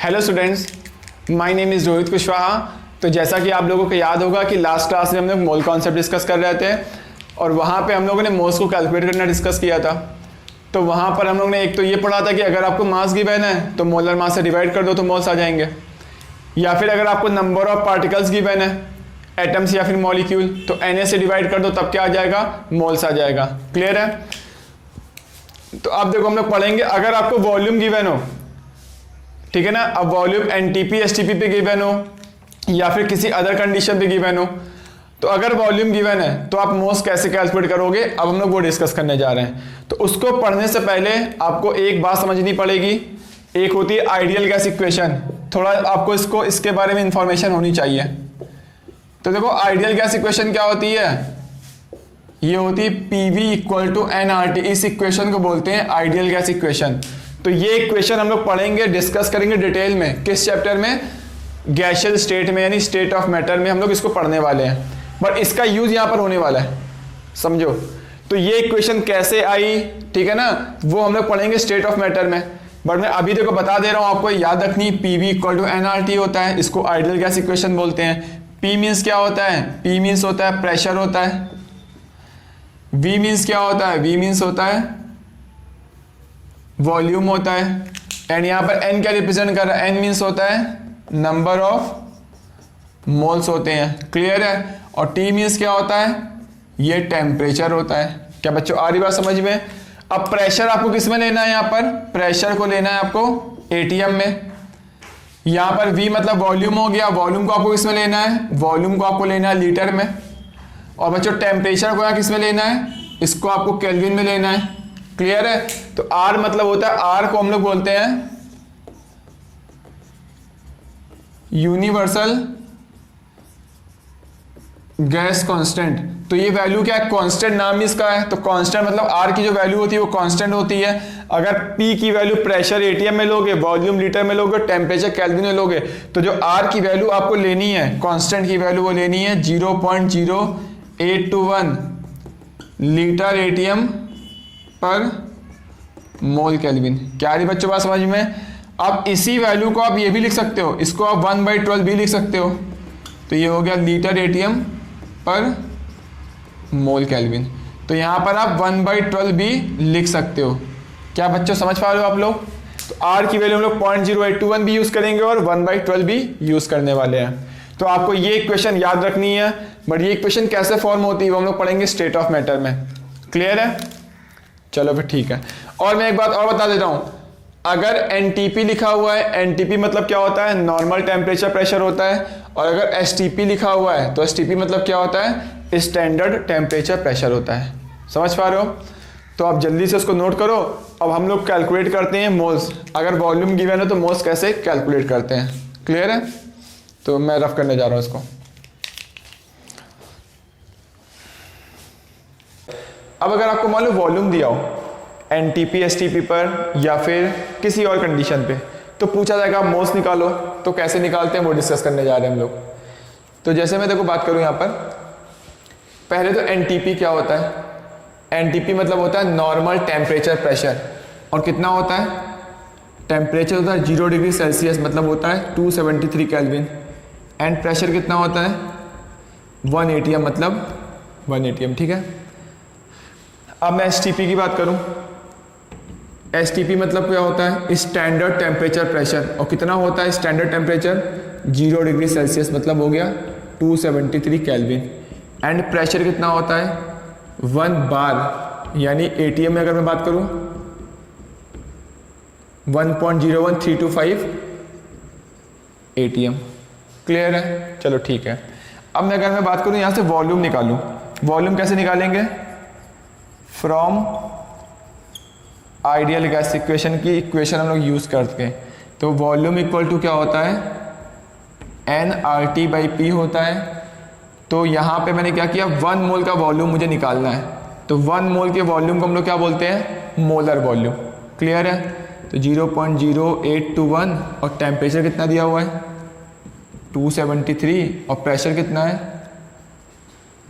Hello students, my name is Rohit Kushwaha. तो जैसा कि आप लोगों को याद होगा कि लास्ट क्लास में हम लोग मोल कॉन्सेप्ट डिस्कस कर रहे थे और वहाँ पे हम लोगों ने मोल्स को कैलकुलेट करना डिस्कस किया था। तो वहाँ पर हम लोग ने एक तो ये पढ़ा था कि अगर आपको मास गिवन है तो मोलर मास से डिवाइड कर दो तो मोल्स आ जाएंगे, या फिर अगर आपको नंबर ऑफ पार्टिकल्स गिवन है एटम्स या फिर मॉलिक्यूल तो Na से डिवाइड कर दो तब क्या आ जाएगा, मोल्स आ जाएगा। क्लियर है? तो अब देखो हम लोग पढ़ेंगे अगर आपको वॉल्यूम गिवन हो, ठीक है ना, अब वॉल्यूम एनटीपी एसटीपी पे गिवन हो या फिर किसी अदर कंडीशन पे गिवन हो, तो अगर वॉल्यूम गिवन है तो आप मोल्स कैसे कैलकुलेट करोगे, अब हम लोग वो डिस्कस करने जा रहे हैं। तो उसको पढ़ने से पहले आपको एक बात समझनी पड़ेगी, एक होती है आइडियल गैस इक्वेशन। थोड़ा आपको इसके बारे में इंफॉर्मेशन होनी चाहिए। तो देखो आइडियल गैस इक्वेशन क्या होती है, ये होती है पीवी इक्वल टू एनआरटी। इस इक्वेशन को बोलते हैं आइडियल गैस इक्वेशन। तो ये इक्वेशन हम लोग पढ़ेंगे, डिस्कस करेंगे डिटेल में। किस चैप्टर में? गैसियस स्टेट में, यानी स्टेट ऑफ मैटर में हम लोग इसको पढ़ने वाले हैं, बट इसका यूज यहां पर होने वाला है, समझो। तो ये इक्वेशन कैसे आई, ठीक है ना, वो हम लोग पढ़ेंगे स्टेट ऑफ मैटर में। बट मैं अभी देखो बता दे रहा हूं आपको, याद रखनी, पीवी इक्वल टू एनआरटी होता है, इसको आइडियल गैस इक्वेशन बोलते हैं। पी मीन्स क्या होता है? पी मीन्स होता है प्रेशर होता है। वी मीन्स क्या होता है? वी मीन्स होता है वॉल्यूम होता है। एंड यहां पर एन क्या रिप्रेजेंट कर रहा है? एन मीन्स होता है नंबर ऑफ मोल्स होते हैं। क्लियर है? और टी मीन्स क्या होता है? ये टेम्परेचर होता है। क्या बच्चों आ रही बात समझ में? अब प्रेशर आपको किस में लेना है? यहां पर प्रेशर को लेना है आपको एटीएम में। यहां पर वी मतलब वॉल्यूम हो गया, वॉल्यूम को आपको किस में लेना है? वॉल्यूम को आपको लेना है लीटर में। और बच्चों टेम्परेचर को यहाँ किस में लेना है? इसको आपको केल्विन में लेना है। क्लियर है? तो आर मतलब होता है, आर को हम लोग बोलते हैं यूनिवर्सल गैस कांस्टेंट। तो ये वैल्यू क्या है? कांस्टेंट नाम इसका है। तो कांस्टेंट मतलब आर की जो वैल्यू होती है वो कांस्टेंट होती है। अगर पी की वैल्यू प्रेशर एटीएम में लोगे, वॉल्यूम लीटर में लोगे, टेम्परेचर केल्विन में लोगे, तो जो आर की वैल्यू आपको लेनी है, कांस्टेंट की वैल्यू वो लेनी है 0.0821 लीटर एटीएम पर मोल केल्विन। क्या रही बच्चों बात समझ में? अब इसी वैल्यू को आप ये भी लिख सकते हो, इसको आप 1/12 भी लिख सकते हो। तो ये हो गया लीटर एटीएम पर मोल केल्विन। तो यहां पर आप 1/12 भी लिख सकते हो। क्या बच्चों समझ पा रहे हो आप लोग? तो आर की वैल्यू हम लोग 0.0821 भी यूज करेंगे और 1/12 भी यूज करने वाले हैं। तो आपको ये इक्वेशन याद रखनी है, बट ये इक्वेशन कैसे फॉर्म होती है वो हम लोग पढ़ेंगे स्टेट ऑफ मैटर में। क्लियर है? चलो फिर ठीक है। और मैं एक बात और बता देता हूं, अगर एनटीपी लिखा हुआ है, एनटीपी मतलब क्या होता है? नॉर्मल टेम्परेचर प्रेशर होता है। और अगर एसटीपी लिखा हुआ है तो एसटीपी मतलब क्या होता है? स्टैंडर्ड टेम्परेचर प्रेशर होता है। समझ पा रहे हो? तो आप जल्दी से उसको नोट करो। अब हम लोग कैलकुलेट करते हैं मोल्स। अगर वॉल्यूम गिवन है तो मोल्स कैसे कैलकुलेट करते हैं। क्लियर है? तो मैं रफ करने जा रहा हूं इसको। अब अगर आपको मान लो वॉल्यूम दिया हो एनटीपी एसटीपी पर या फिर किसी और कंडीशन पे, तो पूछा जाएगा आप मोल्स निकालो। तो कैसे निकालते हैं वो डिस्कस करने जा रहे हैं हम लोग। तो जैसे मैं देखो बात करूं यहां पर, पहले तो एनटीपी क्या होता है? एनटीपी मतलब होता है नॉर्मल टेम्परेचर प्रेशर। और कितना होता है? टेम्परेचर होता है 0 डिग्री सेल्सियस, मतलब होता है 273 केल्विन। एंड प्रेशर कितना होता है? 1 एटीएम, मतलब 1 एटीएम। ठीक है? अब मैं एसटीपी की बात करूं, एसटीपी मतलब क्या होता है? Standard temperature pressure. और कितना होता है स्टैंडर्ड टेम्परेचर? 0 डिग्री सेल्सियस, मतलब हो गया 273 केल्विन। एंड प्रेशर कितना होता है? 1 बार, यानी एटीएम में अगर मैं बात करूं 1.01325 एटीएम। क्लियर है? चलो ठीक है। अब मैं अगर मैं बात करूं यहां से वॉल्यूम निकालूं, वॉल्यूम कैसे निकालेंगे? फ्रॉम आइडियल गैस इक्वेशन की इक्वेशन हम लोग यूज करके। तो वॉल्यूम इक्वल टू क्या होता है? nRT/P होता है। तो यहां पे मैंने क्या किया, 1 मोल का वॉल्यूम मुझे निकालना है। तो 1 मोल के वॉल्यूम को हम लोग क्या बोलते हैं? Molar volume. क्लियर है? तो 0.0821 और टेम्परेचर कितना दिया हुआ है? 273 और प्रेशर कितना है?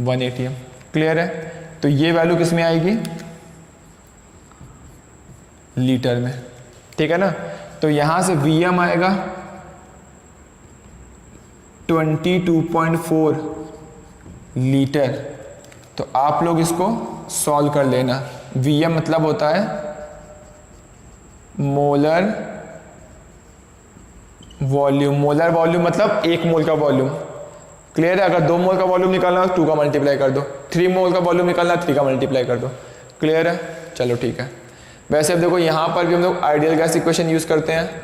1 एटीएम। क्लियर है? तो ये वैल्यू किस में आएगी? लीटर में। ठीक है ना? तो यहां से Vm आएगा 22.4 लीटर। तो आप लोग इसको सॉल्व कर लेना। Vm मतलब होता है मोलर वॉल्यूम। मोलर वॉल्यूम मतलब 1 मोल का वॉल्यूम। क्लियर है? अगर 2 मोल का वॉल्यूम निकालना है 2 का मल्टीप्लाई कर दो, 3 मोल का वॉल्यूम निकालना है 3 का मल्टीप्लाई कर दो। क्लियर है? चलो ठीक है। वैसे अब देखो यहां पर भी हम लोग आइडियल गैस इक्वेशन यूज करते हैं।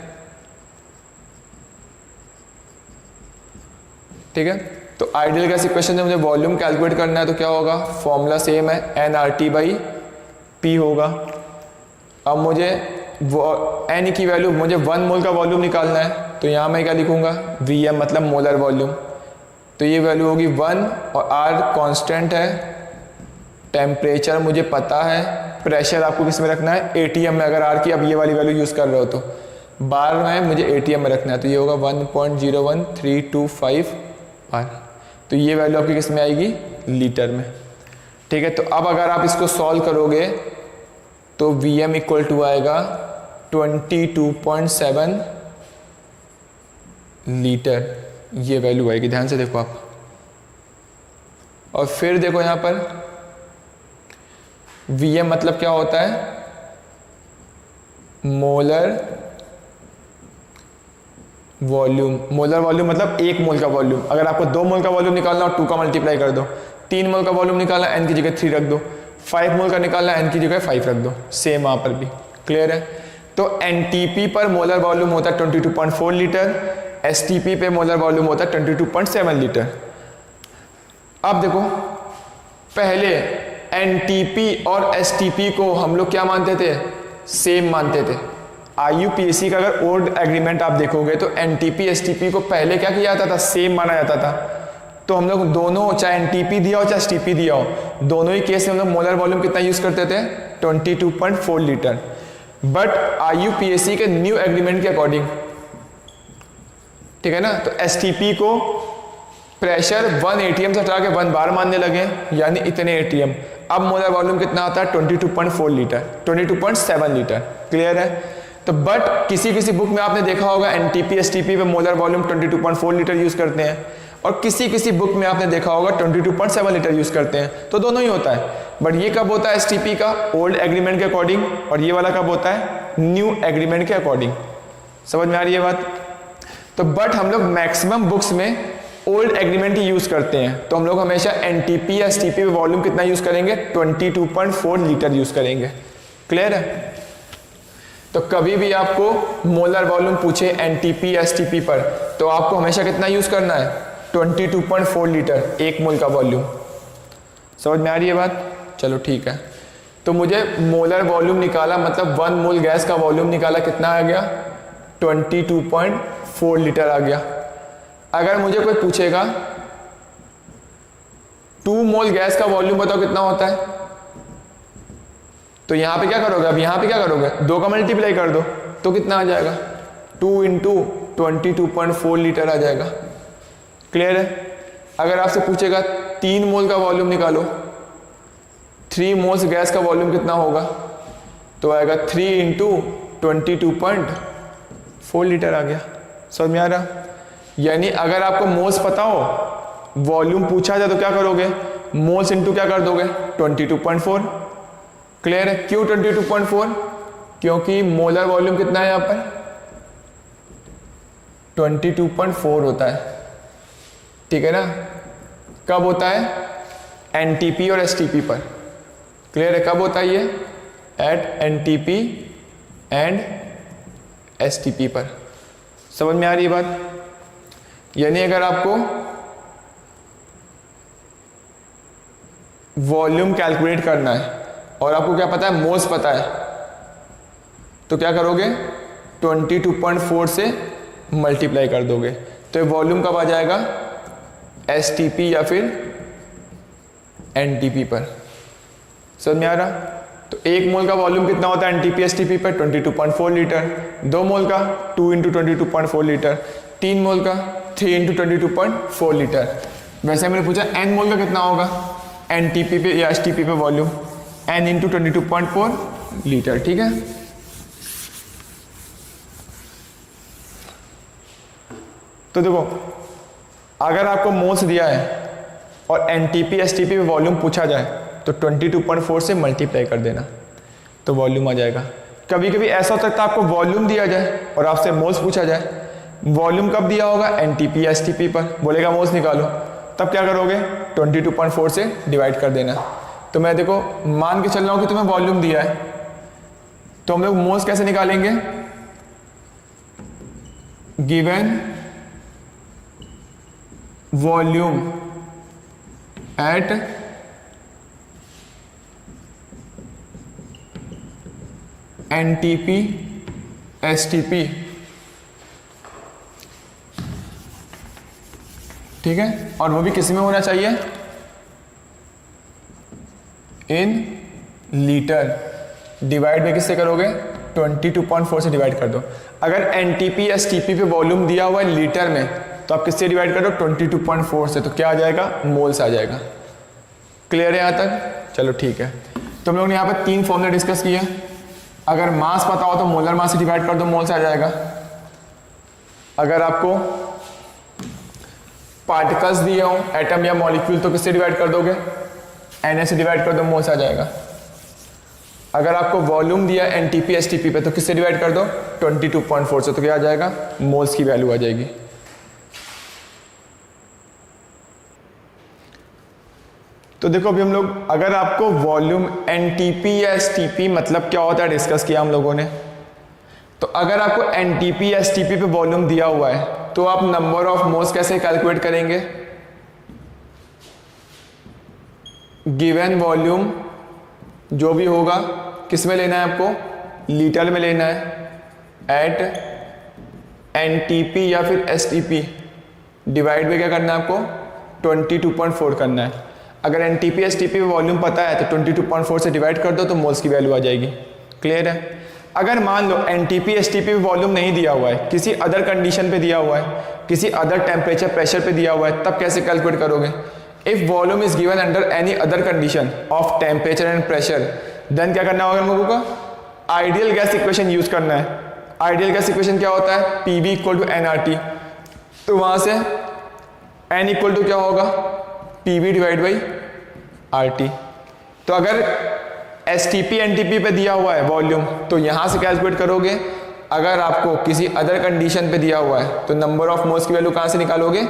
ठीक है, तो आइडियल गैस इक्वेशन में मुझे वॉल्यूम कैलकुलेट करना है तो क्या होगा, फॉर्मूला सेम है, nRT/P होगा। अब मुझे n की वैल्यू, मुझे 1 मोल का वॉल्यूम निकालना है तो यहाँ मैं क्या लिखूंगा, Vm मतलब मोलर वॉल्यूम। तो ये वैल्यू होगी 1 और R कांस्टेंट है, टेम्परेचर मुझे पता है, प्रेशर आपको किस में रखना है, ATM में। अगर R की अब ये वाली वैल्यू यूज़ कर रहे हो तो बार में मुझे ATM में रखना है, तो ये होगा 1.01325 बार। तो ये वैल्यू आपकी किस में आएगी, लीटर में। ठीक है, तो अब अगर आप इसको सॉल्व करोगे तो Vm इक्वल टू आएगा 22.7 लीटर, ये वैल्यू आएगी। ध्यान से देखो आप। और फिर देखो यहाँ पर Vm मतलब क्या होता है, मोलर वॉल्यूम। मोलर वॉल्यूम मतलब 1 मोल का वॉल्यूम। अगर आपको 2 मोल का वॉल्यूम निकालना हो 2 का मल्टीप्लाई कर दो, 3 मोल का वॉल्यूम निकालना n की जगह 3 रख दो, 5 मोल का निकालना n की जगह 5 रख दो, सेम वहाँ पर भी। क्लियर है? तो NTP पर मोलर वॉल्यूम होता है 22.4 लीटर, STP पे मोलर वॉल्यूम होता है 22.7 लीटर। अब देखो, पहले NTP और STP को हम लोग क्या मानते थे, सेम मानते थे। IUPAC का अगर ओल्ड एग्रीमेंट आप देखोगे तो NTP STP को पहले क्या किया जाता था, सेम माना जाता था। तो हम लोग दोनों, चाहे NTP दिया हो चाहे STP दिया हो, दोनों ही केस में हम लोग मोलर वॉल्यूम कितना यूज करते थे, 22.4 लीटर। बट IUPAC के न्यू एग्रीमेंट के अकॉर्डिंग, ठीक है ना, तो STP को प्रेशर 1 ATM से हटा के 1 बार मानने लगे, यानी इतने ATM। अब मोलर वॉल्यूम कितना आता है, 22.4 लीटर, 22.7 लीटर। क्लियर है? तो बट किसी किसी बुक में आपने देखा होगा NTP STP पे मोलर वॉल्यूम 22.4 लीटर यूज करते हैं, और किसी किसी बुक में आपने देखा होगा 22.7 लीटर यूज करते हैं। तो दोनों ही होता है, बट ये कब होता है STP का, ओल्ड एग्रीमेंट के अकॉर्डिंग, और ये वाला कब होता है, न्यू एग्रीमेंट के अकॉर्डिंग। समझ में आ रही है बात? तो बट हम लोग मैक्सिमम बुक्स में ओल्ड एग्रीमेंट ही यूज करते हैं, तो हम लोग हमेशा NTP या STP पे वॉल्यूम कितना यूज करेंगे, 22.4 लीटर यूज करेंगे। क्लियर है? तो कभी भी आपको मोलर वॉल्यूम पूछे NTP या STP पर, तो आपको हमेशा कितना यूज करना है, 22.4 लीटर, 1 मोल का वॉल्यूम। समझ में आ रही है बात? चलो ठीक है। तो मुझे मोलर वॉल्यूम निकाला, मतलब 1 मोल गैस का वॉल्यूम निकाला, कितना आ गया, 22.4 लीटर आ गया। अगर मुझे कोई पूछेगा 2 मोल गैस का वॉल्यूम बताओ कितना होता है, तो यहां पे क्या करोगे, अब यहां पे क्या करोगे, 2 का मल्टीप्लाई कर दो, तो कितना आ जाएगा, 2 × 22.4 लीटर आ जाएगा। क्लियर है? अगर आपसे पूछेगा 3 मोल का वॉल्यूम निकालो, 3 मोल्स गैस का वॉल्यूम कितना होगा, तो आएगा 3 × 22.4 लीटर आ गया। समझ में आ रहा? यानी अगर आपको मोल्स पता हो, वॉल्यूम पूछा जाए तो क्या करोगे, मोल्स इंटू क्या कर दोगे, 22.4। क्लियर है? क्यों 22.4? क्योंकि मोलर वॉल्यूम कितना है यहां पर, 22.4 होता है। ठीक है ना? कब होता है, NTP और STP पर। क्लियर है? कब होता है ये, एट NTP एंड STP पर। समझ में आ रही है बात? यानी अगर आपको वॉल्यूम कैलकुलेट करना है और आपको क्या पता है, मोल्स पता है, तो क्या करोगे, 22.4 से मल्टीप्लाई कर दोगे, तो वॉल्यूम कब आ जाएगा, STP या फिर NTP पर। समझ में आ रहा? तो 1 मोल का वॉल्यूम कितना होता है NTP STP पर, 22.4 लीटर। 2 मोल का 2 × 22.4 लीटर। 3 मोल का 3 × 22.4 लीटर। वैसे मैंने पूछा n मोल का कितना होगा NTP पे या STP पे वॉल्यूम, n × 22.4 लीटर। ठीक है? तो देखो अगर आपको मोल्स दिया है और एनटीपी एसटीपी पे वॉल्यूम पूछा जाए तो 22.4 से मल्टीप्लाई कर देना तो वॉल्यूम आ जाएगा। कभी कभी ऐसा हो सकता है आपको वॉल्यूम दिया जाए और आपसे मोल्स पूछा जाए। वॉल्यूम कब दिया होगा? एनटीपी एसटीपी पर। बोलेगा मोल्स निकालो, तब क्या करोगे? 22.4 से डिवाइड कर देना। तो मैं देखो मान के चल रहा हूँ कि तुम्हें वॉल्यूम दिया है, तो हम लोग मोल्स कैसे निकालेंगे? Given volume at NTP STP, ठीक है, और वो भी किस में होना चाहिए? In litre. डिवाइड में किससे करोगे? 22.4 से डिवाइड कर दो। अगर एनटीपी एसटीपी पे वॉल्यूम दिया हुआ है लीटर में तो आप किससे डिवाइड कर दो? 22.4 से। तो क्या आ जाएगा? मोल्स आ जाएगा। क्लियर है यहाँ तक? चलो ठीक है। तो हम लोग ने यहाँ पर 3 फॉर्मूले डिस्कस किए। अगर मास पता हो तो मोलर मास से डिवाइड कर दो, मोल्स आ जाएगा। अगर आपको पार्टिकल्स दिए हो एटम या मॉलिक्यूल तो किससे डिवाइड कर दोगे? Na से डिवाइड कर दो, मोल्स आ जाएगा। अगर आपको वॉल्यूम दिया एनटीपी एसटीपी पे तो किससे डिवाइड कर दो? 22.4 से। तो क्या आ जाएगा? मोल्स की वैल्यू आ जाएगी। तो देखो अभी हम लोग, अगर आपको वॉल्यूम एनटीपी या एसटीपी मतलब क्या होता है डिस्कस किया हम लोगों ने। तो अगर आपको एनटीपी या एसटीपी पे वॉल्यूम दिया हुआ है तो आप नंबर ऑफ मोल्स कैसे कैलकुलेट करेंगे? गिवन वॉल्यूम जो भी होगा किस में लेना है आपको? लीटर में लेना है। एट एनटीपी या फिर एसटीपी डिवाइड में क्या करना है आपको? 22.4 करना है। अगर एनटीपी एसटीपी वॉल्यूम पता है तो 22.4 से डिवाइड कर दो तो मोल्स की वैल्यू आ जाएगी। क्लियर है? अगर मान लो एनटीपी एसटीपी वॉल्यूम नहीं दिया हुआ है, किसी अदर कंडीशन पे दिया हुआ है, किसी अदर टेम्परेचर प्रेशर पे दिया हुआ है, तब कैसे कैलकुलेट करोगे? If volume is given under any other condition of temperature and pressure, then क्या करना होगा हम लोगों का? आइडियल गैस इक्वेशन यूज करना है। आइडियल गैस इक्वेशन क्या होता है? PV equal to nRT. तो वहां से एन इक्वल टू क्या होगा? PV divide by RT. तो अगर एसटीपी एनटीपी पे दिया हुआ है वॉल्यूम तो यहां से कैलकुलेट करोगे। अगर आपको किसी अदर कंडीशन पे दिया हुआ है तो नंबर ऑफ मोल्स की वैल्यू कहां से निकालोगे?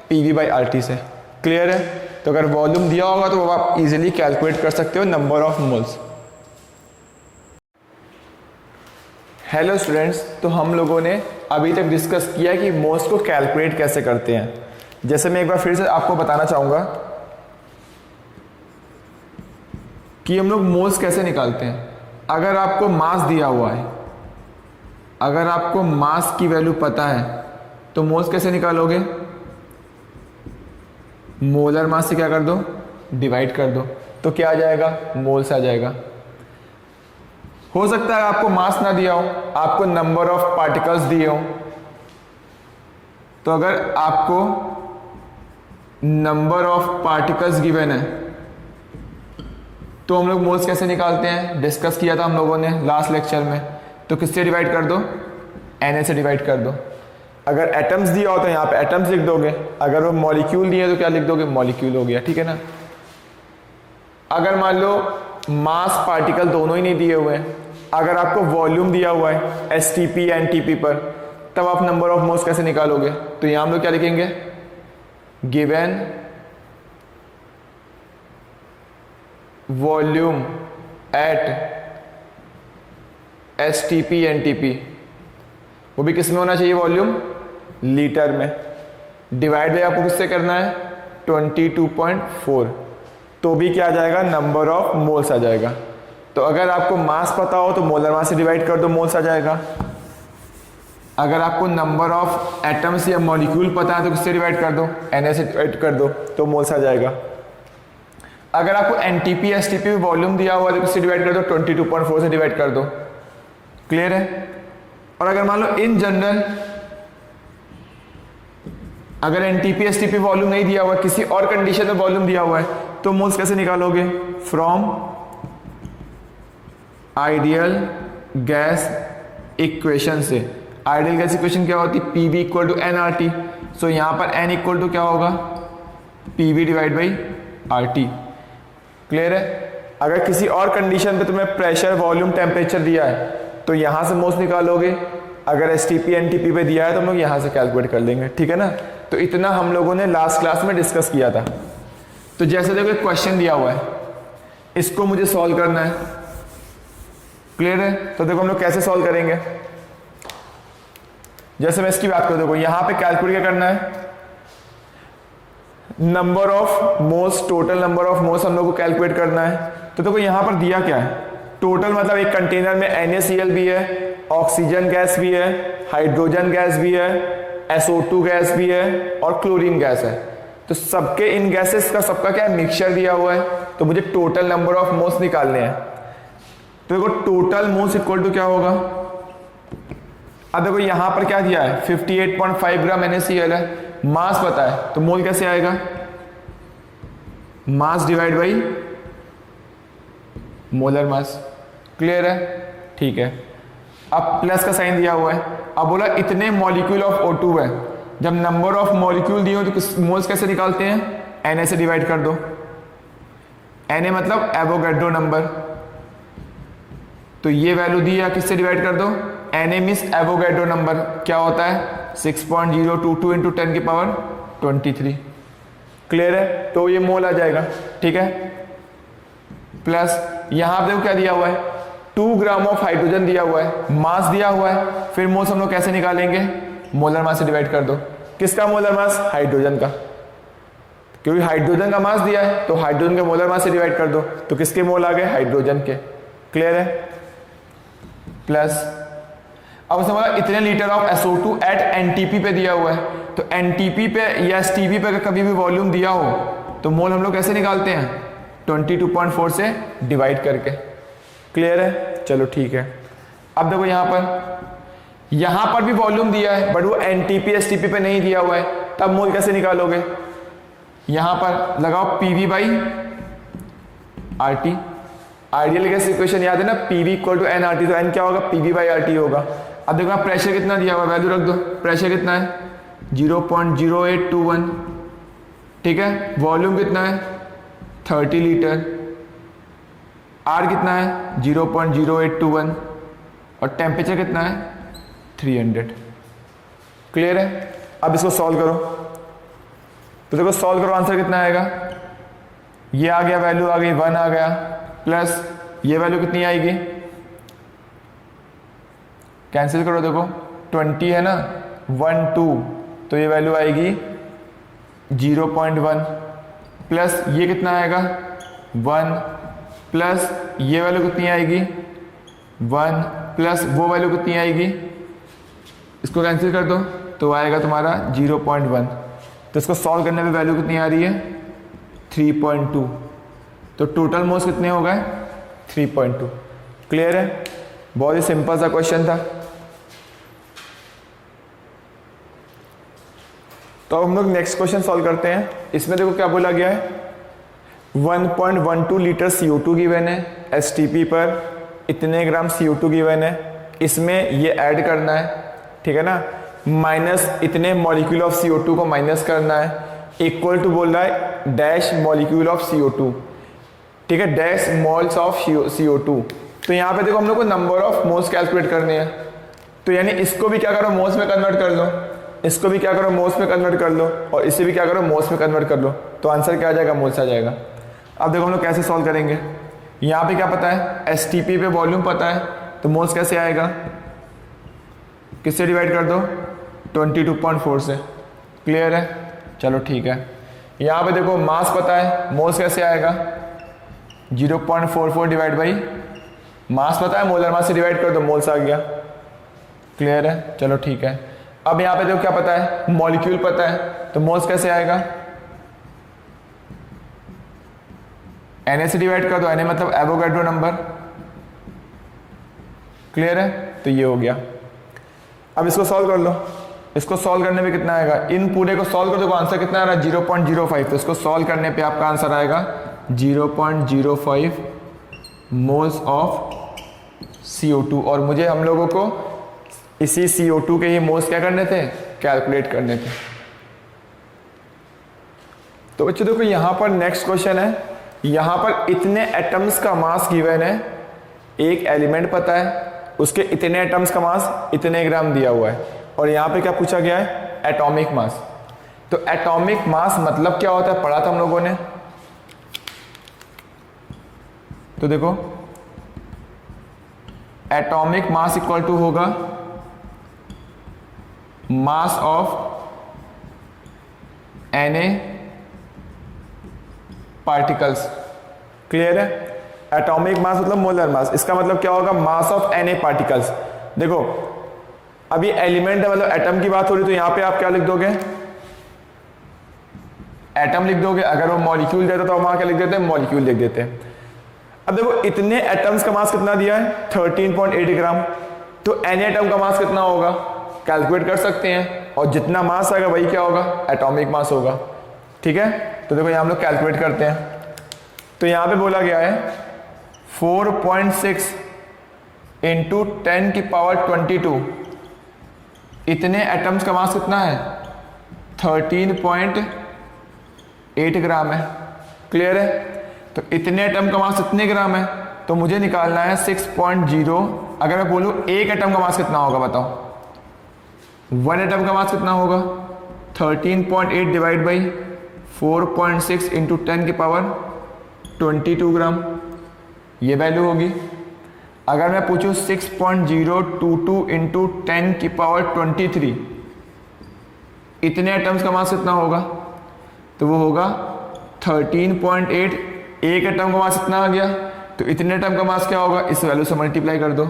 पीवी बाई आरटी से। क्लियर है? तो अगर वॉल्यूम दिया होगा तो आप इजीली कैलकुलेट कर सकते हो number of moles. Hello students, तो हम लोगों ने अभी तक डिस्कस किया कि मोल्स को कैलकुलेट कैसे करते हैं। जैसे मैं एक बार फिर से आपको बताना चाहूँगा कि हम लोग मोल्स कैसे निकालते हैं। अगर आपको मास दिया हुआ है, अगर आपको मास की वैल्यू पता है तो मोल्स कैसे निकालोगे? मोलर मास से क्या कर दो? डिवाइड कर दो। तो क्या आ जाएगा? मोल्स आ जाएगा। हो सकता है आपको मास ना दिया हो, आपको नंबर ऑफ पार्टिकल्स दिए हो। तो अगर आपको नंबर ऑफ पार्टिकल्स गिवन है तो हम लोग मोल्स कैसे निकालते हैं? डिस्कस किया था हम लोगों ने लास्ट लेक्चर में। तो किससे डिवाइड कर दो? Na से डिवाइड कर दो। अगर एटम्स दिया हो तो यहाँ पे एटम्स लिख दोगे। अगर वो मॉलिक्यूल दिए तो क्या लिख दोगे? मॉलिक्यूल हो गया। ठीक है ना? अगर मान लो मास पार्टिकल दोनों ही नहीं दिए हुए हैं, अगर आपको वॉल्यूम दिया हुआ है एसटीपी एनटीपी पर, तब आप नंबर ऑफ मोल्स कैसे निकालोगे? तो यहाँ हम लोग क्या लिखेंगे? Given volume at STP NTP, वो भी किस में होना चाहिए? वॉल्यूम लीटर में। डिवाइड बाय आपको किससे करना है? 22.4। तो भी क्या आ जाएगा? नंबर ऑफ मोल्स आ जाएगा। तो अगर आपको मास पता हो तो मोलर मास से डिवाइड कर दो, मोल्स आ जाएगा। अगर आपको नंबर ऑफ एटम्स या मॉलिक्यूल पता है तो किससे डिवाइड कर दो? Na से डिवाइड कर दो तो मोल्स आ जाएगा। अगर आपको एनटीपी एसटीपी में वॉल्यूम दिया हुआ है तो किससे डिवाइड कर दो? 22.4 से डिवाइड कर दो। क्लियर है? और अगर मान लो इन जनरल अगर एनटीपी एसटीपी वॉल्यूम नहीं दिया हुआ, किसी और कंडीशन में वॉल्यूम दिया हुआ है, तो मोल्स कैसे निकालोगे? फ्रॉम आइडियल गैस इक्वेशन से। आइडियल गैस इक्वेशन क्या होती है, P V equal to N R T. So यहाँ पर एन इक्वल टू क्या होगा, P V divide by R T. Clear है। अगर किसी और कंडीशन पे तुम्हें प्रेशर, वॉल्यूम, टेम्परेचर दिया है तो यहाँ से मोल्स निकालोगे, अगर S T P N T P पे दिया है तो हम लोग यहाँ से कैलकुलेट कर लेंगे, ठीक है ना। तो इतना हम लोगों ने लास्ट क्लास में डिस्कस किया था। तो जैसे देखो एक क्वेश्चन दिया हुआ है, इसको मुझे सॉल्व करना है। क्लियर है। तो देखो हम लोग कैसे सॉल्व करेंगे। जैसे मैं इसकी बात करूं, देखो यहां पे कैलकुलेट क्या करना है, number of moles, total number of moles हम लोग को कैलकुलेट करना है। तो देखो यहां पर दिया क्या है, टोटल मतलब एक कंटेनर में NaCl भी है, ऑक्सीजन गैस भी है, हाइड्रोजन गैस भी है, SO2 गैस भी है और क्लोरीन गैस है। तो सबके इन गैसेस का सबका क्या है, मिक्सचर दिया हुआ है। तो मुझे टोटल नंबर ऑफ मोल्स निकालने हैं। तो देखो टोटल मोल्स इक्वल टू क्या होगा, अब देखो यहां पर क्या दिया है, 58.5 ग्राम NaCl है, मास पता है तो मोल कैसे आएगा, mass divide by molar mass. Clear है, ठीक है। अब प्लस का साइन दिया हुआ है, अब बोला इतने मॉलिक्यूल ऑफ O2 है। जब नंबर ऑफ मॉलिक्यूल दिए हो तो मोल्स कैसे निकालते हैं, Na से डिवाइड कर दो। Na मतलब एवोगैड्रो नंबर, तो ये वैल्यू दी है, किससे डिवाइड कर दो, Na मीन्स एवोगैड्रो नंबर क्या होता है 6.022 इंटू 10 की पावर 23। क्लियर है, तो ये मोल आ जाएगा, ठीक है। प्लस यहां पर देखो क्या दिया हुआ है, 2 ग्राम ऑफ हाइड्रोजन दिया हुआ है, मास दिया हुआ है। फिर मोल्स हम लोग कैसे निकालेंगे, मोलर मास से डिवाइड कर दो। किसका मोलर मास, हाइड्रोजन का, क्योंकि हाइड्रोजन का मास दिया है तो हाइड्रोजन के मोलर मास से डिवाइड कर दो। तो किसके मोल आ गए, हाइड्रोजन के। क्लियर है। प्लस अब समझा इतने litre of SO2 eight NTP पे दिया हुआ है, तो NTP पे या STP पे अगर कभी भी वॉल्यूम दिया हो तो मोल हम लोग कैसे निकालते हैं, 22.4 से डिवाइड करके। क्लियर है, चलो ठीक है। अब देखो यहां पर भी वॉल्यूम दिया है बट वो NTP STP पे नहीं दिया हुआ है, तब मोल कैसे निकालोगे, यहां पर लगाओ PV by RT। Ideal gas equation याद है ना, PV इक्वल टू nRT, तो n क्या होगा, PV बाई RT होगा। अब देखो प्रेशर कितना दिया हुआ, वैल्यू रख दो। प्रेशर कितना है 0.0821, ठीक है। वॉल्यूम कितना है 30 लीटर, R कितना है 0.0821 और टेम्परेचर कितना है 300। क्लियर है। अब इसको सॉल्व करो, तो देखो सॉल्व करो, आंसर कितना आएगा, ये आ गया, वैल्यू आ गई 1 आ गया, प्लस ये वैल्यू कितनी आएगी, कैंसिल करो, देखो 20 है ना, 1 2, तो ये वैल्यू आएगी 0.1, प्लस ये कितना आएगा 1, प्लस ये वैल्यू कितनी आएगी 1, प्लस वो वैल्यू कितनी आएगी, इसको कैंसिल कर दो तो आएगा तुम्हारा 0.1। तो इसको सॉल्व करने पे वैल्यू कितनी आ रही है 3.2, तो टोटल मोल्स कितने हो गए 3.2। क्लियर है, बहुत ही सिंपल सा क्वेश्चन था। तो हम लोग नेक्स्ट क्वेश्चन सॉल्व करते हैं। इसमें देखो क्या बोला गया है, 1.12 लीटर CO2 गिवन है, STP पर इतने ग्राम CO2 गिवन है, इसमें ये ऐड करना है, ठीक है ना, माइनस इतने मॉलिक्यूल ऑफ CO2 को माइनस करना है, इक्वल टू बोल रहा है डैश मॉलिक्यूल ऑफ CO2, ठीक है, डैश मोल्स ऑफ CO2। तो यहाँ पे देखो हम लोग को नंबर ऑफ मोल्स कैलकुलेट करने हैं, तो यानी इसको भी क्या करो मोल्स में कन्वर्ट कर लो, इसको भी क्या करो मोल्स में कन्वर्ट कर लो, और इसे भी क्या करो मोल्स में कन्वर्ट कर लो, तो आंसर क्या आ जाएगा, मोल्स आ जाएगा। अब देखो हम लोग कैसे सॉल्व करेंगे, यहाँ पे क्या पता है STP पे वॉल्यूम पता है, तो मोल्स कैसे आएगा, किससे डिवाइड कर दो 22.4 से। क्लियर है, चलो ठीक है। यहाँ पे देखो मास पता है, मोल्स कैसे आएगा 0.44 डिवाइड बाई मास पता है, मोलर मास से डिवाइड कर दो, मोल्स आ गया। क्लियर है, चलो ठीक है। अब यहाँ पे देखो क्या पता है, मॉलिक्यूल पता है, तो मोल्स कैसे आएगा, Na से डिवाइड कर दो, Na मतलब एवोगैड्रो नंबर। क्लियर है, तो ये हो गया। अब इसको सॉल्व कर लो, इसको सॉल्व करने पे कितना आएगा, इन पूरे को सॉल्व कर दो, आंसर कितना आ रहा है 0.05, तो इसको सॉल्व करने पे आपका आंसर आएगा 0.05 मोल्स ऑफ CO2, और मुझे हम लोगों को इसी CO2 के ये मोल्स क्या करने थे, कैलकुलेट करने थे। तो बच्चों देखो यहाँ पर नेक्स्ट क्वेश्चन है, यहाँ पर इतने एटम्स का मास गिवन है, एक एलिमेंट पता है, उसके इतने एटम्स का मास इतने ग्राम दिया हुआ है, और यहाँ पे क्या पूछा गया है, एटॉमिक मास। तो एटॉमिक मास मतलब क्या होता है, पढ़ा था हम लोगों ने। तो देखो एटॉमिक मास इक्वल टू होगा mass of Na particles. Clear है? एटॉमिक मास मतलब मोलर मास, इसका मतलब क्या होगा, मास ऑफ Na पार्टिकल्स। देखो अभी एलिमेंट है, मतलब एटम की बात हो रही, तो यहां पे आप क्या लिख दोगे, एटम लिख दोगे। अगर वो मॉलिक्यूल देता तो वहां क्या लिख देते हैं, मॉलिक्यूल लिख देते हैं। अब देखो इतने एटम्स का मास कितना दिया है, 13.8 ग्राम। तो Na एटम का मास कितना होगा, कैलकुलेट कर सकते हैं, और जितना मास आएगा वही क्या होगा, एटॉमिक मास होगा। ठीक है, तो देखो यहाँ हम लोग कैलकुलेट करते हैं। तो यहाँ पे बोला गया है 4.6 इंटू 10 की पावर 22, इतने एटम्स का मास कितना है, 13.8 ग्राम है। क्लियर है? तो इतने एटम का मास इतने ग्राम है, तो मुझे निकालना है 6.0। अगर मैं बोलूँ एक एटम का मास कितना होगा बताओ, 1 एटम का मास कितना होगा, 13.8 डिवाइड बाई 4.6 इंटू 10 की पावर 22 ग्राम, ये वैल्यू होगी। अगर मैं पूछूं 6.022 इंटू 10 की पावर 23, इतने एटम्स का मास कितना होगा, तो वो होगा 13.8। एक एटम का मास कितना आ गया, तो इतने एटम का मास क्या होगा, इस वैल्यू से मल्टीप्लाई कर दो,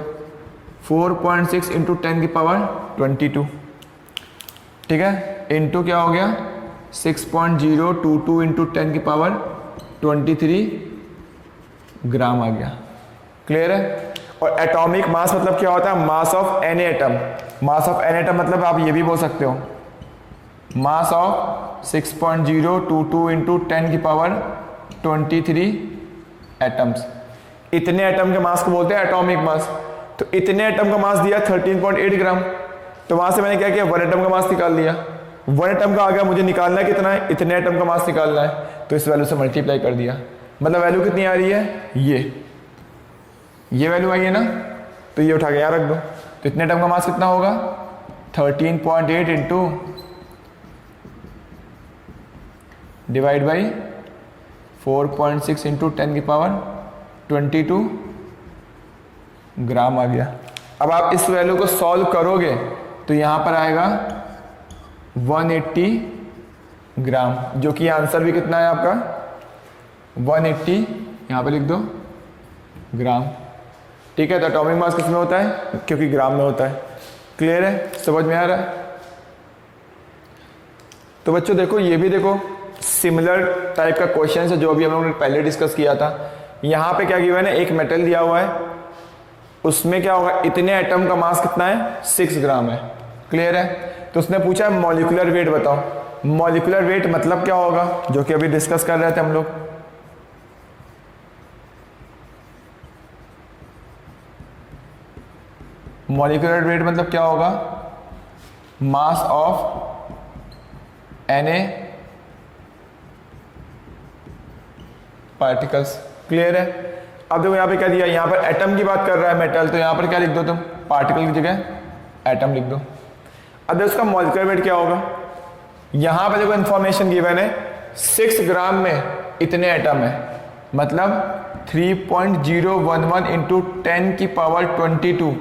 4.6 इंटू 10 की पावर 22। ठीक है, इंटू क्या हो गया, 6.022 इंटू 10 की पावर 23 ग्राम आ गया। क्लियर है? और एटॉमिक मास मतलब क्या होता है, mass of Na atom. Mass of Na atom मतलब आप ये भी बोल सकते हो, मास ऑफ 6.022 इंटू 10 की पावर 23 एटम्स। इतने एटम के मास को बोलते हैं एटॉमिक मास। तो इतने एटम का मास दिया 13.8 ग्राम, तो वहां से मैंने क्या किया, 1 एटम का मास निकाल लिया। 1 एटम का आ गया, मुझे निकालना है कितना है, इतने एटम का मास निकालना है, तो इस वैल्यू से मल्टीप्लाई कर दिया। मतलब वैल्यू कितनी आ रही है, ये वैल्यू आई है ना, तो ये उठा के यहाँ रख दो। तो इतने एटम का मास कितना होगा, 13.8 इंटू डिवाइड बाई 4.6 इंटू 10 की पावर 22 ग्राम आ गया। अब आप इस वैल्यू को सॉल्व करोगे तो यहाँ पर आएगा 180 ग्राम, जो कि आंसर भी कितना है आपका, 180 यहाँ पे लिख दो ग्राम। ठीक है, तो एटॉमिक मास किस में होता है, क्योंकि ग्राम में होता है। क्लियर है, समझ में आ रहा है? तो बच्चों देखो, ये भी देखो सिमिलर टाइप का क्वेश्चन है जो अभी हम लोगों ने पहले डिस्कस किया था। यहाँ पे क्या गिवन है, एक मेटल दिया हुआ है, उसमें क्या होगा, इतने एटम का मास कितना है, 6 ग्राम है। क्लियर है? तो उसने पूछा मॉलिक्यूलर वेट बताओ। मॉलिक्यूलर वेट मतलब क्या होगा, जो कि अभी डिस्कस कर रहे थे हम लोग। मॉलिक्यूलर वेट मतलब क्या होगा, mass of Na particles. Clear है? अब देखो यहाँ पे क्या दिया, यहाँ पर एटम की बात कर रहा है मेटल, तो यहाँ पर क्या लिख दो तुम, पार्टिकल की जगह एटम लिख दो। अब देखो उसका मॉलिक्यूलर वेट क्या होगा, यहाँ पे देखो इन्फॉर्मेशन गिवन है 6 ग्राम में इतने एटम है, मतलब 3.011 इंटू 10 की पावर 22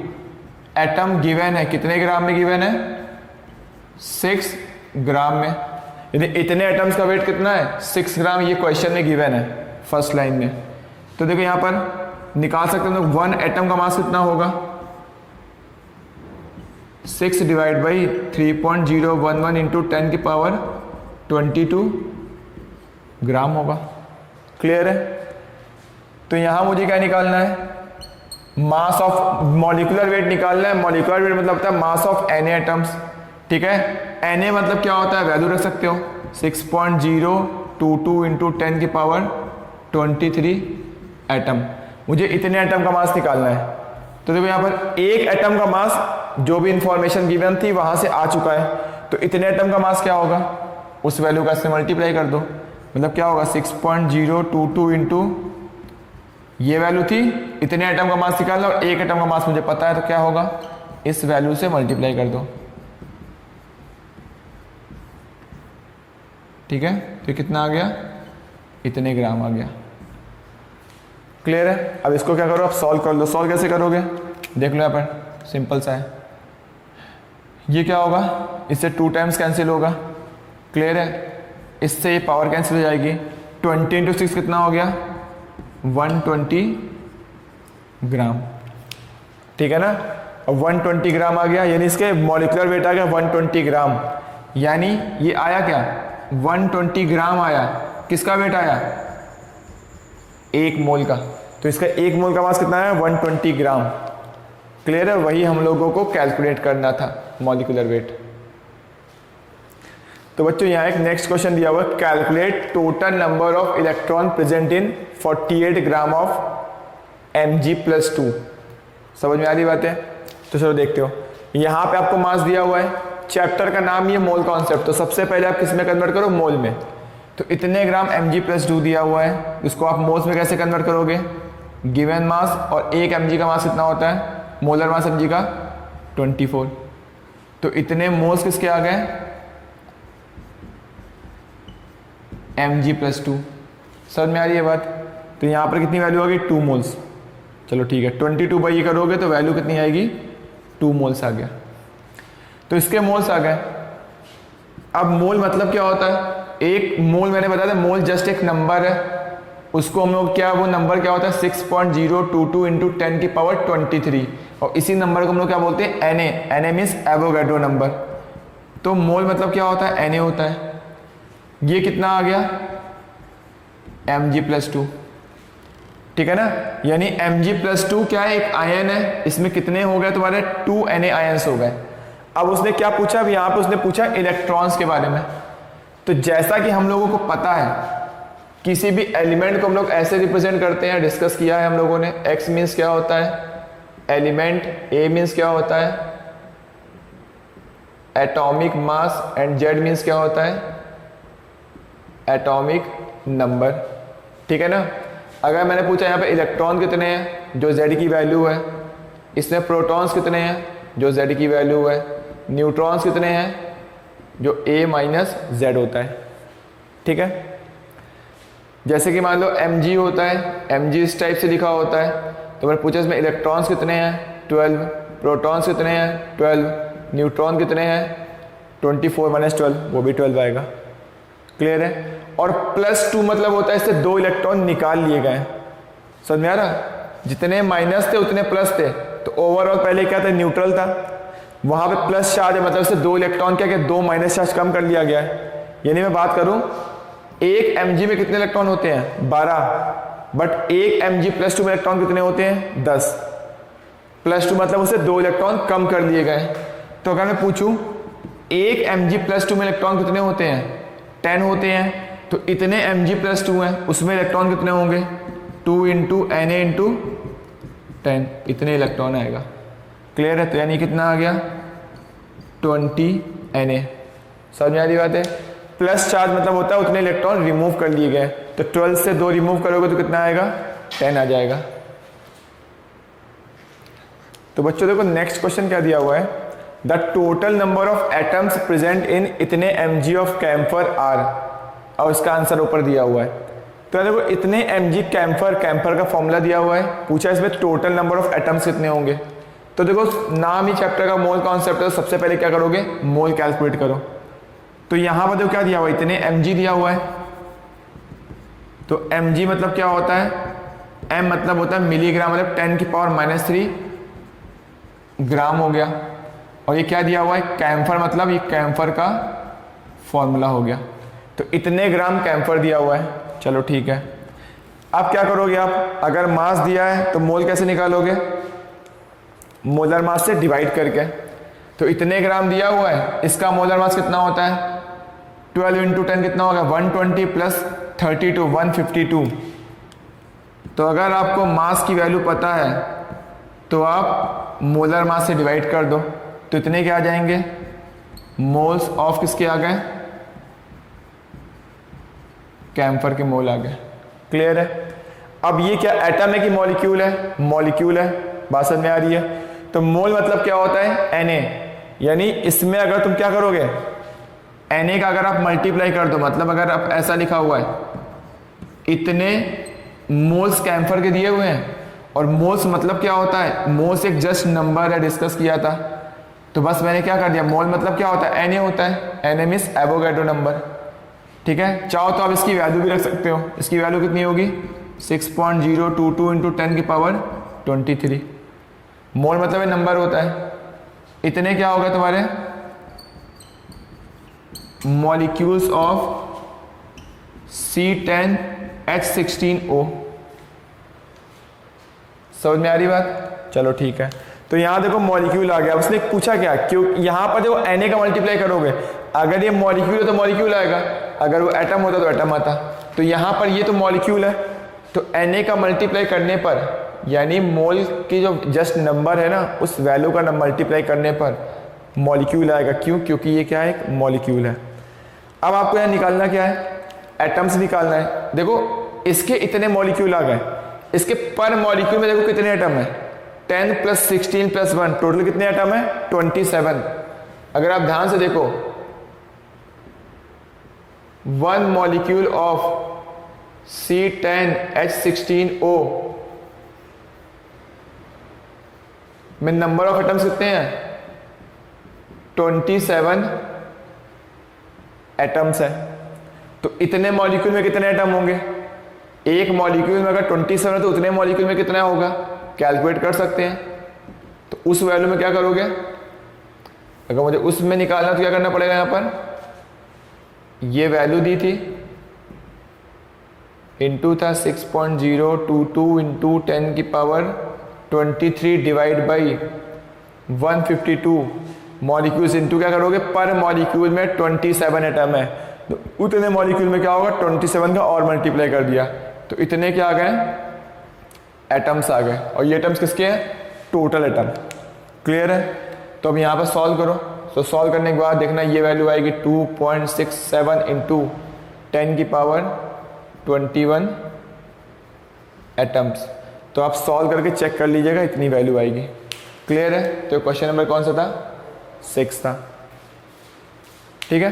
एटम गिवन है। कितने ग्राम में गिवन है, 6 ग्राम में। यदि इतने एटम्स का वेट कितना है, 6 ग्राम, ये क्वेश्चन में गिवन है फर्स्ट लाइन में। तो देखो यहाँ पर निकाल सकते हैं, 1 एटम का मास कितना होगा, 6 डिवाइड बाई 3.011 इंटू 10 की पावर 22 ग्राम होगा। क्लियर है? तो यहाँ मुझे क्या निकालना है, मास ऑफ, मॉलिक्यूलर वेट निकालना है। मॉलिक्यूलर वेट मतलब होता है मास ऑफ Na एटम्स। ठीक है, Na मतलब क्या होता है, वैल्यू रख सकते हो 6.022 इंटू 10 की पावर 23 एटम। मुझे इतने एटम का मास निकालना है। तो देखो यहाँ पर एक एटम का मास जो भी इंफॉर्मेशन गिवन थी वहाँ से आ चुका है, तो इतने एटम का मास क्या होगा, उस वैल्यू का इससे मल्टीप्लाई कर दो, मतलब क्या होगा 6.022 इंटू ये वैल्यू थी, इतने एटम का मास निकालना और एक एटम का मास मुझे पता है, तो क्या होगा इस वैल्यू से मल्टीप्लाई कर दो। ठीक है, तो कितना आ गया, इतने ग्राम आ गया। क्लियर है। अब इसको क्या करो, आप सॉल्व कर लो। सॉल्व कैसे करोगे, देख लो यहाँ पर, सिंपल सा है। ये क्या होगा, इससे 2 टाइम्स कैंसिल होगा। क्लियर है, इससे ये पावर कैंसिल हो जाएगी। 20 इंटू 6 कितना हो गया, 120 ग्राम। ठीक है ना, अब 120 ग्राम आ गया, यानी इसके मॉलिक्यूलर वेट आ गया 120 ग्राम। यानी ये आया क्या, 120 ग्राम आया। किसका वेट आया, 1 मोल का। तो इसका 1 मोल का मास कितना है, 120 ग्राम। क्लियर है, वही हम लोगों को कैलकुलेट करना था मॉलिक्यूलर वेट। तो बच्चों यहाँ एक नेक्स्ट क्वेश्चन दिया हुआ है, calculate total number of electron present in 48 gram of Mg+2। समझ में आ रही बात है, तो चलो देखते हो। यहाँ पे आपको मास दिया हुआ है, चैप्टर का नाम ये मोल कॉन्सेप्ट, तो सबसे पहले आप किस में कन्वर्ट करो, मोल में। तो इतने ग्राम Mg+2 दिया हुआ है, इसको आप मोल्स में कैसे कन्वर्ट करोगे, गिवन मास और 1 Mg का मास कितना होता है, मोलर मास Mg का 24। तो इतने मोल्स किसके आ गए, Mg+2। समझ में आ रही है बात। तो यहाँ पर कितनी वैल्यू आ गई, 2 मोल्स। चलो ठीक है, 22 बाई करोगे तो वैल्यू कितनी आएगी, 2 मोल्स आ गया। तो इसके मोल्स आ गए। अब मोल मतलब क्या होता है, एक मोल मैंने बताया था, मोल जस्ट एक नंबर है, उसको हम लोग क्या, वो नंबर क्या होता है 6.022 इंटू 10 की पावर 23, और इसी नंबर को हम लोग क्या बोलते हैं, Na। Na means Avogadro number. तो मोल मतलब क्या होता है, Na होता है। ये कितना आ गया, Mg+2। ठीक है ना, यानी Mg+2 क्या है, एक आयन है, इसमें कितने हो गए तुम्हारे, 2 Na आयन्स हो गए। अब उसने क्या पूछा, अब यहाँ पे उसने पूछा इलेक्ट्रॉन्स के बारे में। तो जैसा कि हम लोगों को पता है, किसी भी एलिमेंट को हम लोग ऐसे रिप्रेजेंट करते हैं, डिस्कस किया है हम लोगों ने। X मीन्स क्या होता है एलिमेंट, A मीन्स क्या होता है atomic mass, and Z means क्या होता है एटॉमिक नंबर। ठीक है ना। अगर मैंने पूछा यहाँ पे इलेक्ट्रॉन कितने हैं, जो Z की वैल्यू है, इसमें प्रोटॉन्स कितने हैं, जो Z की वैल्यू है, न्यूट्रॉन्स कितने हैं, जो A-Z होता है। ठीक है, जैसे कि मान लो Mg होता है, Mg इस टाइप से लिखा होता है। तो मैंने पूछा इसमें इलेक्ट्रॉन्स कितने हैं, 12, प्रोटॉन्स कितने हैं, 12, न्यूट्रॉन कितने हैं, 24 - 12, वो भी 12 आएगा। क्लियर है। और +2 मतलब होता है इससे 2 इलेक्ट्रॉन निकाल लिए गए। समझ में आ रहा, जितने माइनस थे उतने प्लस थे। तो ओवरऑल पहले क्या था, न्यूट्रल था, वहाँ पे प्लस चार्ज है, मतलब इससे 2 इलेक्ट्रॉन क्या, 2 माइनस चार्ज कम कर लिया गया है। यानी मैं बात करूँ, एक Mg में कितने इलेक्ट्रॉन होते हैं, 12, बट एक Mg+2 में इलेक्ट्रॉन कितने होते हैं, 10। +2 मतलब उससे 2 इलेक्ट्रॉन कम कर दिए गए। तो अगर मैं पूछूं एक Mg+2 में इलेक्ट्रॉन कितने होते हैं, 10 होते हैं। तो इतने Mg+2 हैं, उसमें इलेक्ट्रॉन कितने होंगे, 2 इंटू Na इंटू 10, इतने इलेक्ट्रॉन आएगा। क्लियर है। तो यानी कितना आ गया, 20 Na। समझ में आ रही बात है। प्लस चार्ज मतलब होता है उतने इलेक्ट्रॉन रिमूव कर लिए गए। तो 12 से 2 रिमूव करोगे तो कितना आएगा, 10 आ जाएगा। तो बच्चों देखो नेक्स्ट क्वेश्चन क्या दिया हुआ है, the total number of atoms present in इतने Mg ऑफ कैम्फर आर, और इसका आंसर ऊपर दिया हुआ है। तो देखो इतने Mg कैम्फर का फॉर्मूला दिया हुआ है, पूछा इसमें टोटल नंबर ऑफ एटम्स कितने होंगे। तो देखो नाम ही चैप्टर का मोल कॉन्सेप्ट है, सबसे पहले क्या करोगे, मोल कैलकुलेट करो। तो यहाँ पर देखो क्या दिया हुआ है, इतने Mg दिया हुआ है। तो Mg मतलब क्या होता है, M मतलब होता है मिलीग्राम, मतलब 10 की पावर -3 ग्राम हो गया। और ये क्या दिया हुआ है, कैम्फर, मतलब ये कैम्फर का फॉर्मूला हो गया। तो इतने ग्राम कैम्फर दिया हुआ है। चलो ठीक है, अब क्या करोगे आप, अगर मास दिया है तो मोल कैसे निकालोगे, मोलर मास से डिवाइड करके। तो इतने ग्राम दिया हुआ है, इसका मोलर मास कितना होता है, 12 इंटू 10 कितना होगा, 120 प्लस 32 152। तो अगर आपको मास की वैल्यू पता है तो आप मोलर मास से डिवाइड कर दो। तो इतने क्या आ जाएंगे, मोल्स ऑफ किसके आ गए, कैम्फर के मोल आ गए। क्लियर है। अब ये क्या एटम है कि मॉलिक्यूल है, मॉलिक्यूल है, बात समझ में आ रही है। तो मोल मतलब क्या होता है, Na, यानी इसमें अगर तुम क्या करोगे, Na का अगर आप मल्टीप्लाई कर दो, मतलब अगर आप ऐसा लिखा हुआ है इतने मोल्स कैम्फर के दिए हुए हैं, और मोल्स मतलब क्या होता है, मोल्स एक जस्ट नंबर है, डिस्कस किया था, तो बस मैंने क्या कर दिया, मोल मतलब क्या होता है, Na होता है, Na मीन्स एवोगैड्रो नंबर। ठीक है, चाहो तो आप इसकी वैल्यू भी रख सकते हो, इसकी वैल्यू कितनी होगी 6.022 इंटू 10 की पावर 23। मोल मतलब ये नंबर होता है। इतने क्या होगा तुम्हारे मॉलिक्यूल्स ऑफ C10H16O। समझ में आ रही बात, चलो ठीक है। तो यहां देखो मॉलिक्यूल आ गया, उसने पूछा क्या, क्यों यहां पर देखो Na का मल्टीप्लाई करोगे, अगर ये मॉलिक्यूल है तो मॉलिक्यूल आएगा, अगर वो एटम होता तो एटम आता। तो यहां पर ये तो मॉलिक्यूल है, तो Na का मल्टीप्लाई करने पर, यानी मोल की जो जस्ट नंबर है ना, उस वैल्यू का मल्टीप्लाई करने पर मॉलिक्यूल आएगा। क्यों, क्योंकि ये क्या है, एक मॉलिक्यूल है। अब आपको यहाँ निकालना क्या है, एटम्स निकालना है। देखो इसके इतने मॉलिक्यूल आ गए, इसके पर मॉलिक्यूल में देखो कितने एटम है, 10 + 16 + 1, टोटल कितने एटम है 27। अगर आप ध्यान से देखो, 1 मॉलिक्यूल ऑफ C10H16O में नंबर ऑफ एटम्स कितने हैं, 27 एटम्स है। तो इतने मॉलिक्यूल में कितने एटम होंगे, एक मॉलिक्यूल में अगर 27 है तो उतने मॉलिक्यूल में कितना होगा, कैलकुलेट कर सकते हैं। तो उस वैल्यू में क्या करोगे, अगर मुझे उसमें निकालना तो क्या करना पड़ेगा, यहां पर ये वैल्यू दी थी, इनटू था 6.022 इंटू 10 की power 23 divide by 152 molecules, into क्या करोगे, पर मॉलिक्यूल में 27 एटम है, तो उतने मॉलिक्यूल में क्या होगा 27 का और मल्टीप्लाई कर दिया, तो इतने क्या आ गए, एटम्स आ गए। और ये एटम्स किसके हैं, टोटल एटम। क्लियर है। तो अब यहाँ पर सॉल्व करो। तो सॉल्व करने के बाद देखना ये वैल्यू आएगी 2.67 इंटू 10 की पावर 21 एटम्स। तो आप सॉल्व करके चेक कर लीजिएगा, इतनी वैल्यू आएगी। क्लियर है। तो क्वेश्चन नंबर कौन सा था, 6 था। ठीक है।